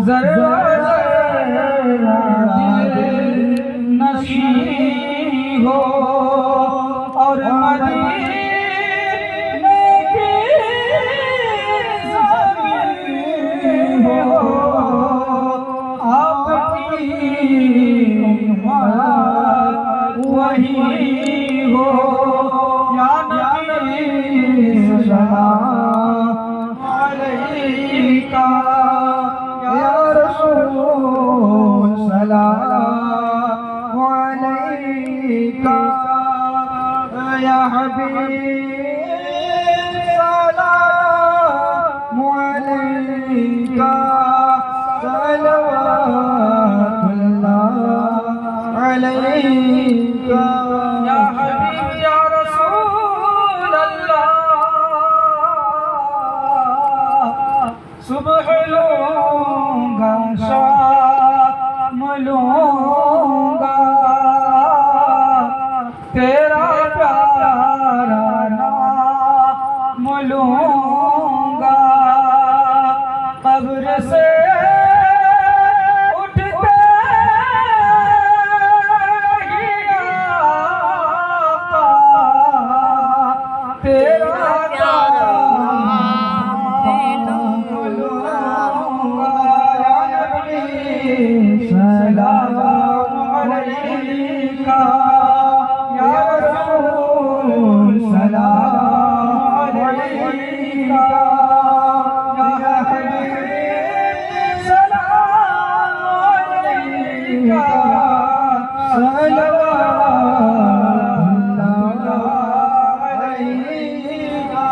ذرہ دل نشین ہو اور مدینے کی زمین ہو آپ کی امت وہی ہو یا نبی سلام علیکہ یا رسول سلام علیکہ یا حبیب سلام علیکہ صلوات اللہ علیکہ یا حبیب یا رسول اللہ صبح لوں گا شام لوں گا تیرا پیارا نام لوں گا قبر سے اٹھ کے ہی آقا تیرا پیارا نام لوں گا یا نبی سلام علیکہ یا رسول سلام علیکہ یا حبیب سلام علیکہ صلوات اللہ علیکہ